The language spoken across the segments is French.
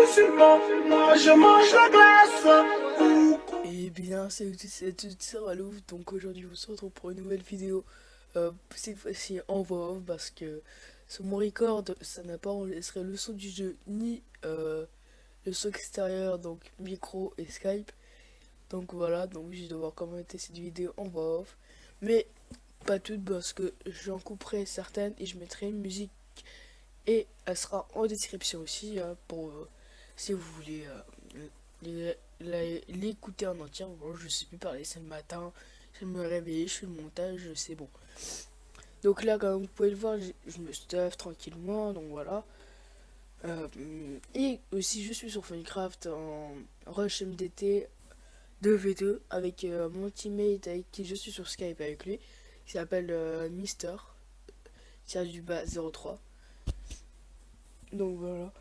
facilement. Moi je mange la glace. Et bien, salut c'est Ralouf, donc aujourd'hui on se retrouve pour une nouvelle vidéo, cette fois-ci en voix off parce que sur mon record ça n'a pas enregistré le son du jeu ni le son extérieur, donc micro et Skype, donc voilà, donc je vais devoir commenter cette vidéo en voix off, mais pas toutes parce que j'en couperai certaines et je mettrai une musique et elle sera en description aussi pour si vous voulez l'écouter en entier. Bon, je sais plus parler, c'est le matin, je me réveille, je fais le montage, c'est bon. Donc là, comme vous pouvez le voir, je me stuff tranquillement, donc voilà. Et aussi, je suis sur Minecraft en Rush MDT 2v2 avec mon teammate avec qui je suis sur Skype avec lui, qui s'appelle Mister, du bas 03. Donc voilà.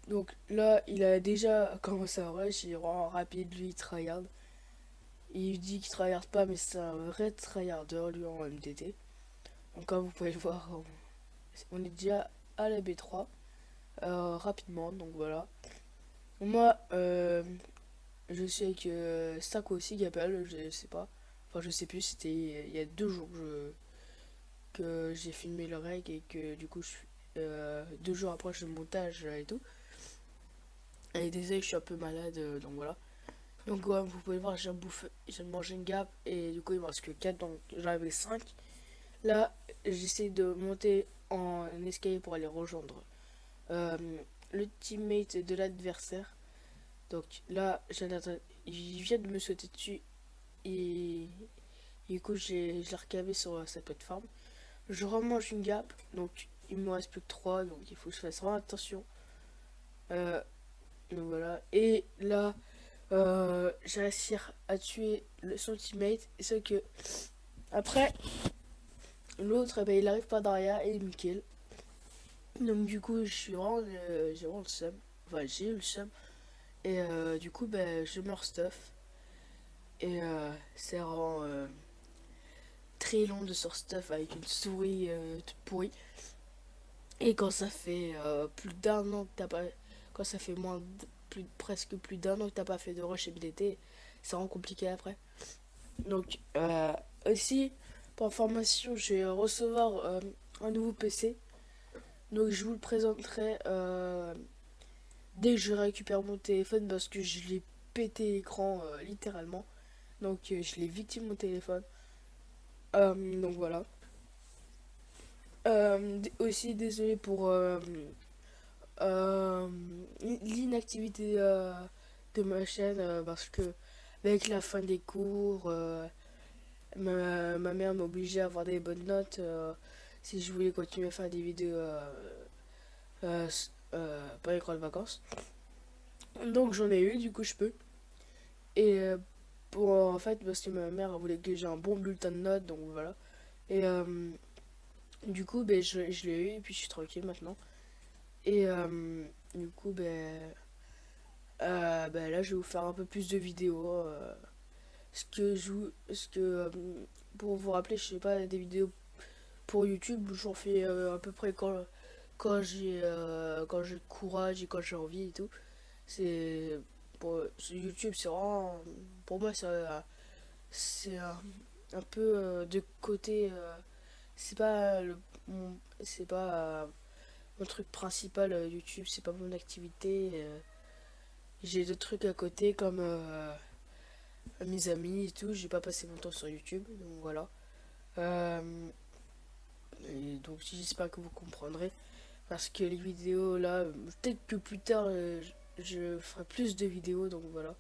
Donc là, il a déjà commencé à rush, il est vraiment rapide, lui, il tryhard. Il dit qu'il tryhard pas, mais c'est un vrai tryharder, lui, en MTT. Donc comme vous pouvez le voir, on est déjà à la B3, rapidement, donc voilà. Moi, je suis avec Sako aussi, Gabel, je sais pas. Enfin, je sais plus, c'était il y a 2 jours que j'ai filmé le reg et que du coup, 2 jours après, je montage et tout. Et désolé, je suis un peu malade, donc voilà. Donc ouais, vous pouvez voir, j'ai mangé une gap et du coup il me reste que 4, donc j'en avais 5. Là, j'essaie de monter en escalier pour aller rejoindre euh, le teammate de l'adversaire. Donc là, il vient de me sauter dessus et du coup je l'ai recavé sur sa plateforme. Je remange une gap, donc il me reste plus que 3, donc il faut que je fasse vraiment attention. Euh, donc voilà, et là j'ai réussi à tuer son teammate, et ce que après l'autre eh ben, il arrive pas derrière et il me kill. Donc du coup j'ai vraiment le seum, enfin j'ai eu le seum, et du coup ben je meurs stuff et c'est vraiment très long de sur stuff avec une souris toute pourrie. Et quand ça fait plus d'un an que t'as pas, quand ça fait presque plus d'un an que t'as pas fait de rush MDT, c'est vraiment compliqué après. Donc, aussi, pour information, je vais recevoir un nouveau PC. Donc, je vous le présenterai dès que je récupère mon téléphone parce que je l'ai pété l'écran littéralement. Donc, je l'ai victime mon téléphone. Donc, voilà. Aussi, désolé pour euh, l'inactivité de ma chaîne parce que, avec la fin des cours, ma mère m'obligeait à avoir des bonnes notes si je voulais continuer à faire des vidéos pas les grandes vacances. Donc j'en ai eu, du coup je peux. Et pour en fait, parce que ma mère voulait que j'ai un bon bulletin de notes, donc voilà. Et du coup, ben, je l'ai eu et puis je suis tranquille maintenant. Et du coup, ben, là je vais vous faire un peu plus de vidéos. Ce que pour vous rappeler, je sais pas, des vidéos pour YouTube, j'en fais à peu près quand j'ai le courage et quand j'ai envie et tout. C'est sur YouTube, c'est vraiment pour moi c'est un peu de côté. C'est pas c'est pas mon truc principal YouTube, c'est pas mon activité. J'ai d'autres trucs à côté comme mes amis et tout. J'ai pas passé mon temps sur YouTube, donc voilà. Euh, et donc j'espère que vous comprendrez. Parce que les vidéos là, peut-être que plus tard je ferai plus de vidéos, donc voilà.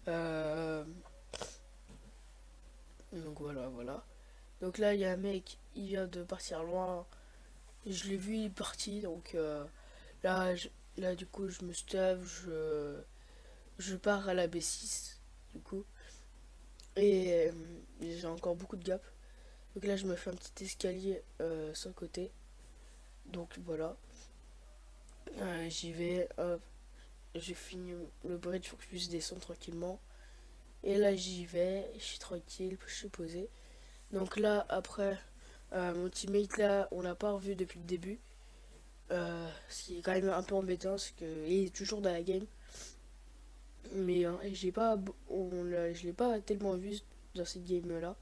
Euh, donc voilà, voilà. Donc là il y a un mec, il vient de partir loin. Je l'ai vu, il est parti, donc là, là du coup je me stave, je pars à la B6 du coup. Et j'ai encore beaucoup de gap. Donc là je me fais un petit escalier sur le côté. Donc voilà. J'y vais, hop, j'ai fini le bridge pour que je puisse descendre tranquillement. Et là j'y vais, je suis tranquille, je suis posé. Donc là après, mon teammate là, on l'a pas revu depuis le début. Ce qui est quand même un peu embêtant, parce qu'il est toujours dans la game. Mais je l'ai pas tellement vu dans cette game là.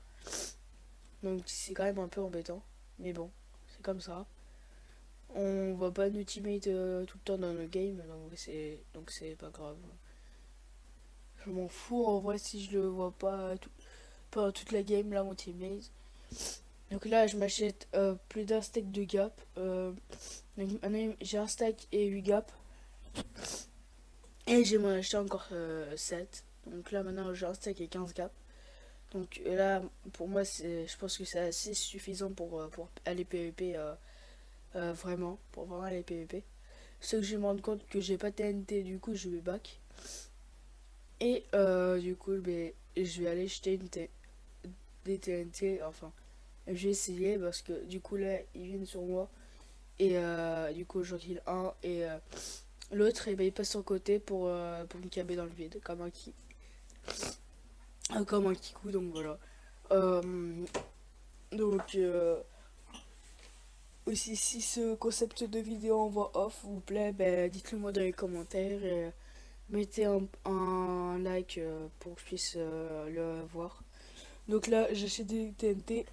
Donc c'est quand même un peu embêtant. Mais bon, c'est comme ça. On voit pas nos teammates tout le temps dans nos games, donc c'est pas grave. Je m'en fous en vrai si je le vois pas toute la game là mon teammate. Donc là je m'achète plus d'un stack de gap. Donc maintenant j'ai un stack et 8 gap. Et j'ai m'en acheté encore 7. Donc là maintenant j'ai un stack et 15 gap. Donc là pour moi je pense que c'est assez suffisant pour aller PVP vraiment. Pour vraiment aller PVP. Ce que je me rends compte que j'ai pas TNT, du coup je vais back. Et du coup ben, je vais aller jeter des TNT, enfin je vais essayer parce que du coup là ils viennent sur moi. Et du coup j'en kill un et l'autre ben, il passe sur le côté pour me caber dans le vide comme un kikou, donc voilà. Euh, donc aussi si ce concept de vidéo en voix off vous plaît, ben, dites-le moi dans les commentaires et mettez un like pour que je puisse le voir. Donc là j'achète des TNT,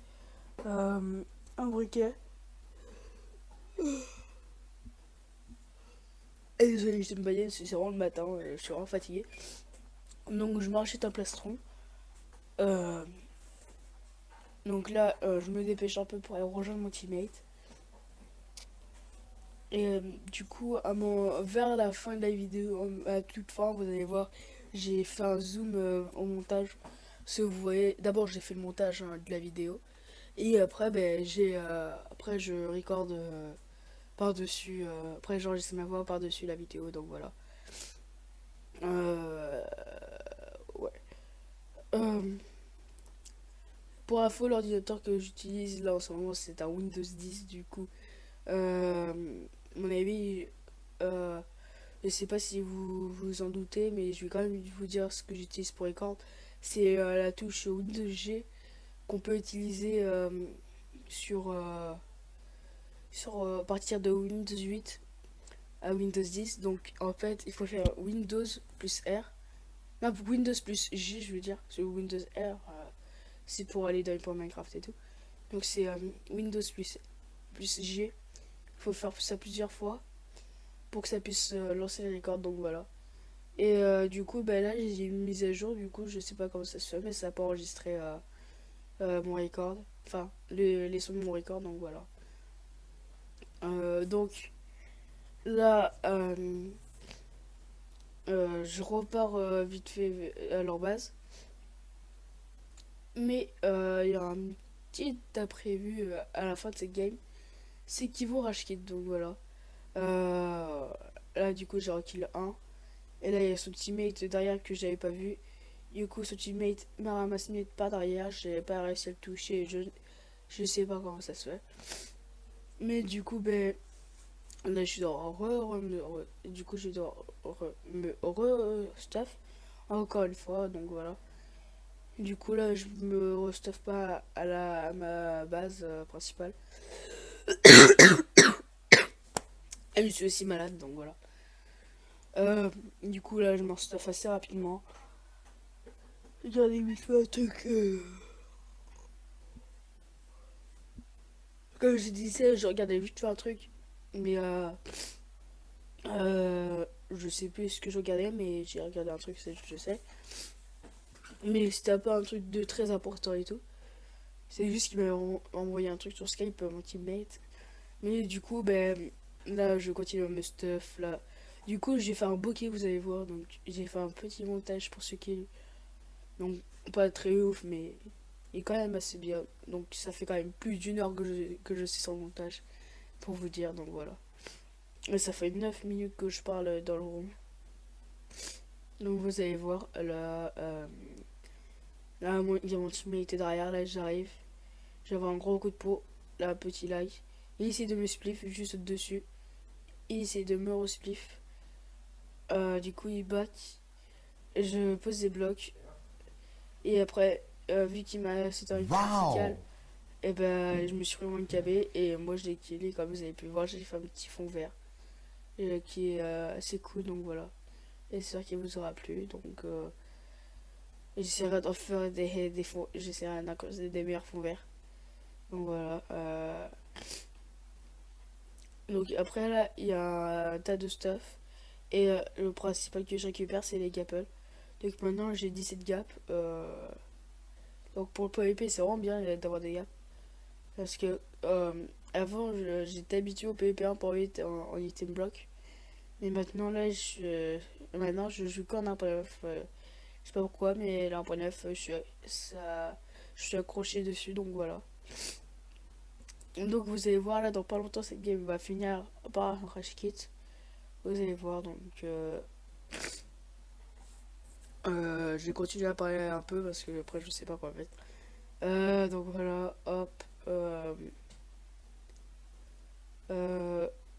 un briquet. Et désolé, je me baigner, c'est vraiment le matin, je suis vraiment fatigué. Donc je m'achète un plastron. Euh, donc là, je me dépêche un peu pour aller rejoindre mon teammate. Et du coup, vers la fin de la vidéo, à toute fin, vous allez voir, j'ai fait un zoom au montage. Ce que vous voyez, d'abord j'ai fait le montage de la vidéo. Et après, ben, après je recorde par-dessus. Après, j'enregistre ma voix par-dessus la vidéo, donc voilà. Euh, ouais. Euh, pour info, l'ordinateur que j'utilise là en ce moment, c'est un Windows 10, du coup. Euh, mon avis, euh, je sais pas si vous vous en doutez, mais je vais quand même vous dire ce que j'utilise pour record. C'est la touche Windows G qu'on peut utiliser à partir de Windows 8 à Windows 10. Donc en fait, il faut faire Windows plus R. Non, Windows plus G, je veux dire. Sur Windows R, c'est pour aller dans les points Minecraft et tout. Donc c'est Windows plus G. Il faut faire ça plusieurs fois pour que ça puisse lancer les records, donc voilà. Et du coup, ben là, j'ai une mise à jour, du coup, je sais pas comment ça se fait, mais ça n'a pas enregistré mon record. Enfin, les sons de mon record, donc voilà. Donc là, je repars vite fait à leur base. Mais il y a un petit imprévu à la fin de cette game. C'est qu'ils vont rage kit, donc voilà. Euh, Là, du coup, j'ai rekill un. Et là, il y a son teammate derrière que j'avais pas vu. Du coup, son teammate m'a ramassé par derrière. J'ai pas réussi à le toucher. Je sais pas comment ça se fait. Mais du coup, ben, là, je dois du coup, je dois me stuff encore une fois. Donc voilà. Du coup, là, je me restuff pas à ma base principale. Et je suis aussi malade, donc voilà. Du coup, là, je m'en stuff assez rapidement. Regardez vite fait un truc. Comme je disais, je regardais vite fait un truc. Mais je sais plus ce que je regardais, mais j'ai regardé un truc, je sais. Mais c'était pas un truc de très important et tout. C'est juste qu'il m'a envoyé un truc sur Skype, mon teammate. Mais du coup, ben, là, je continue à me stuff, là. Du coup, j'ai fait un bokeh, vous allez voir. Donc, j'ai fait un petit montage pour ceux qui... Donc, pas très ouf, mais il est quand même assez bien. Donc, ça fait quand même plus d'une heure que je suis sur le montage, pour vous dire. Donc, voilà. Et ça fait 9 minutes que je parle dans le room. Donc, vous allez voir, là, il y a mon teammate derrière, là, j'arrive. J'avais un gros coup de peau, là, petit like. Il essaie de me spliff juste dessus. Il essaie de me respliff. Du coup, il back. Je pose des blocs. Et après, vu qu'il m'a c'était une verticale, et ben je me suis pris mon KB et moi je l'ai killé. Comme vous avez pu voir, j'ai fait un petit fond vert. qui est assez cool, donc voilà. J'espère qu'il vous aura plu, donc j'essaierai d'en faire des fonds, j'essaierai d'en causer des meilleurs fonds verts. Donc voilà. Donc après là, il y a un tas de stuff. Et le principal que je récupère, c'est les gaples. Donc maintenant, j'ai 17 gaps. Donc pour le PvP, c'est vraiment bien d'avoir des gaps. Parce que avant, j'étais habitué au PvP 1.8 en item block. Mais maintenant, là, maintenant, je joue qu'en 1.9. Je sais pas pourquoi, mais la 1.9, je suis accroché dessus, donc voilà. Donc vous allez voir, là, dans pas longtemps, cette game va finir par un crash kit. Vous allez voir, donc je vais continuer à parler un peu parce que après je sais pas quoi mettre. Donc voilà, hop, euh,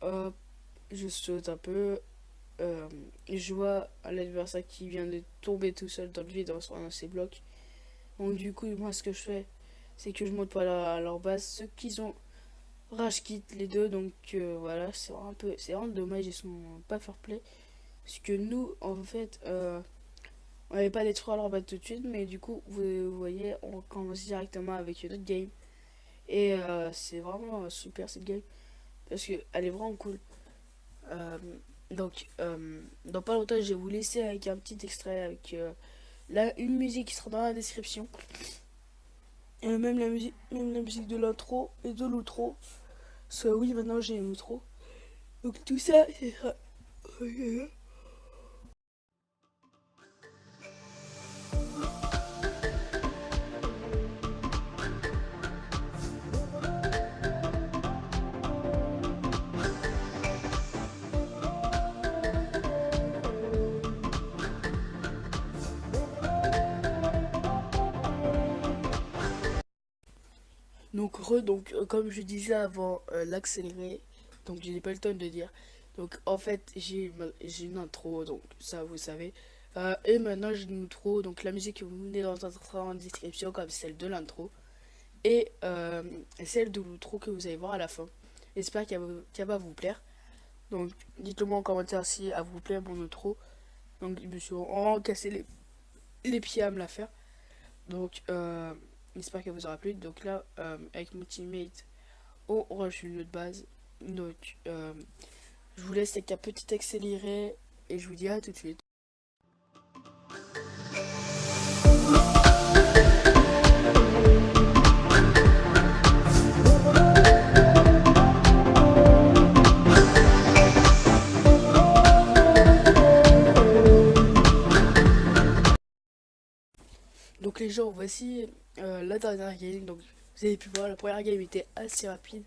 hop, je saute un peu. Je vois l'adversaire qui vient de tomber tout seul dans le vide en dans ses blocs. Donc du coup, moi ce que je fais, c'est que je monte pas à leur base. Ceux qui ont rage kit les deux, donc voilà, c'est vraiment dommage, ils sont pas fair play. Parce que nous, en fait, on n'avait pas détruit leur base tout de suite, mais du coup, vous voyez, on commence directement avec une autre game. Et c'est vraiment super cette game, parce qu'elle est vraiment cool. Euh, dans pas longtemps, je vais vous laisser avec un petit extrait, avec une musique qui sera dans la description. Et même la musique de l'intro et de l'outro. Soit oui, maintenant j'ai une outro. Donc tout ça, c'est ça. Donc comme je disais avant, l'accélérer, donc je n'ai pas le temps de dire. Donc en fait, j'ai une intro, donc ça vous savez. Et maintenant j'ai une outro, donc la musique que vous venez d'entendre en description, comme celle de l'intro. Et celle de l'outro que vous allez voir à la fin. J'espère qu'elle va vous plaire. Donc dites-le moi en commentaire si elle vous plaît mon outro. Donc je me suis vraiment cassé les pieds à me la faire. Donc j'espère qu'elle vous aura plu. Donc là, avec mon teammate, on rush une autre base. Donc je vous laisse avec un petit accéléré et je vous dis à tout de suite. Donc les gens, voici la dernière game. Donc vous avez pu voir, la première game était assez rapide.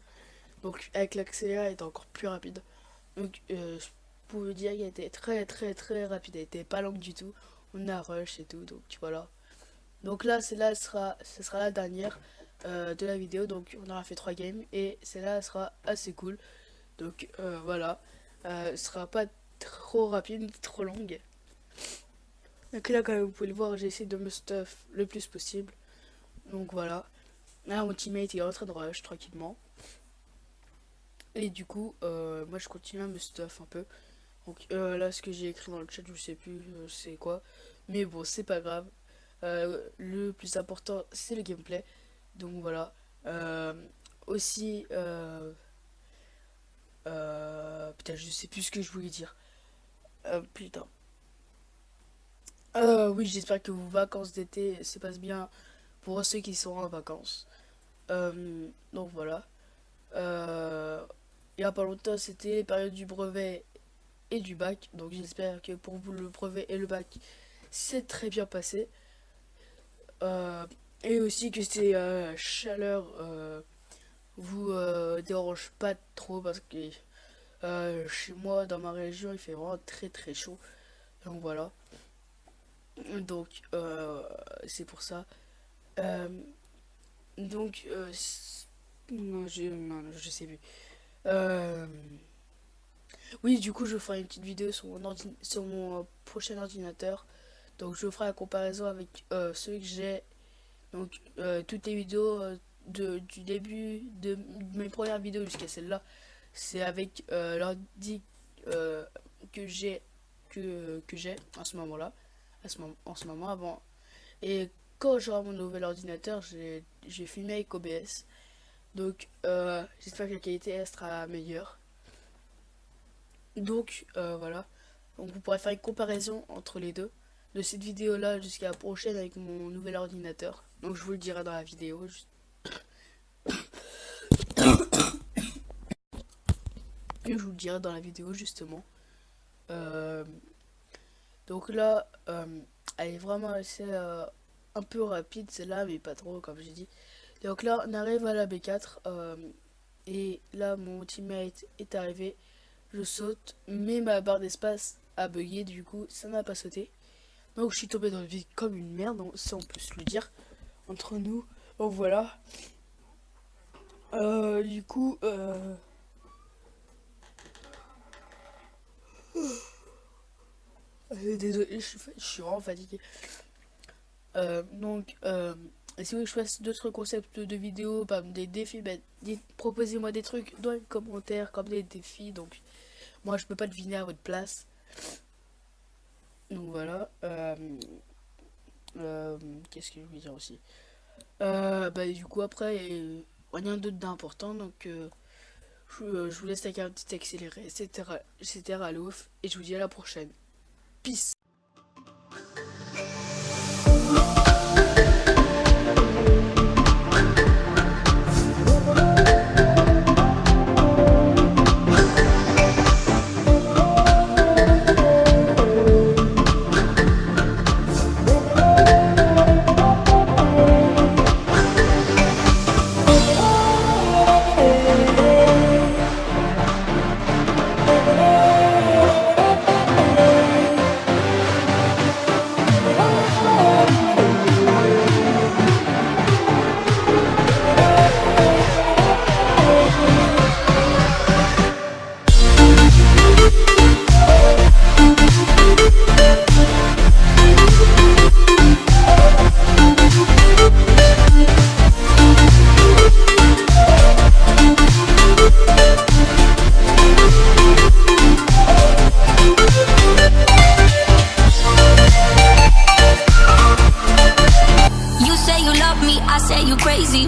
Donc avec l'accéléré, elle était encore plus rapide. Donc je peux vous dire qu'elle était très très très rapide. Elle était pas longue du tout. On a rush et tout. Donc voilà. Donc là, celle-là ce sera la dernière de la vidéo. Donc on aura fait 3 games. Et celle-là sera assez cool. Donc voilà. Ce sera pas trop rapide, trop longue. Donc là, comme vous pouvez le voir, j'ai essayé de me stuff le plus possible. Donc voilà. Là, mon teammate est en train de rush tranquillement. Et du coup, moi je continue à me stuff un peu. Donc là, ce que j'ai écrit dans le chat, je sais plus c'est quoi. Mais bon, c'est pas grave. Le plus important, c'est le gameplay. Donc voilà. Aussi, putain, je sais plus ce que je voulais dire. Putain. Oui, j'espère que vos vacances d'été se passent bien pour ceux qui sont en vacances. Donc voilà. Il y a pas longtemps, c'était les périodes du brevet et du bac. Donc j'espère que pour vous, le brevet et le bac, c'est très bien passé. Euh, et aussi que ces chaleurs vous dérange pas trop parce que chez moi, dans ma région, il fait vraiment très très chaud. Donc voilà. Donc c'est pour ça. Euh, donc non, je sais plus. Euh, oui, du coup, je ferai une petite vidéo sur sur mon prochain ordinateur. Donc je ferai la comparaison avec ceux que j'ai. Donc toutes les vidéos du début de mes premières vidéos jusqu'à celle-là, c'est avec que j'ai en ce moment-là, en ce moment avant. Et quand j'aurai mon nouvel ordinateur, j'ai filmé avec OBS. Donc j'espère que la qualité sera meilleure. Donc voilà. Donc vous pourrez faire une comparaison entre les deux. De cette vidéo là jusqu'à la prochaine avec mon nouvel ordinateur. Donc je vous le dirai dans la vidéo. Et je vous le dirai dans la vidéo justement. Donc là, elle est vraiment assez un peu rapide celle-là, mais pas trop comme j'ai dit. Donc là, on arrive à la B4 et là, mon teammate est arrivé. Je saute, mais ma barre d'espace a bugué, du coup, ça n'a pas sauté. Donc je suis tombé dans le vide comme une merde, donc ça on peut se le dire entre nous. Donc voilà. Du coup, désolé, je suis vraiment fatigué. Donc, si vous voulez que je fasse d'autres concepts de vidéos, des défis, proposez-moi des trucs dans les commentaires, comme des défis. Donc, moi, je peux pas deviner à votre place. Donc voilà. Qu'est-ce que je veux dire aussi? Du coup, après, rien d'autre d'important. Donc, je vous laisse avec un petit accéléré, etc. à l'ouf. Et je vous dis à la prochaine. Peace.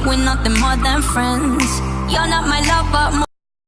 We're nothing more than friends. You're not my love, but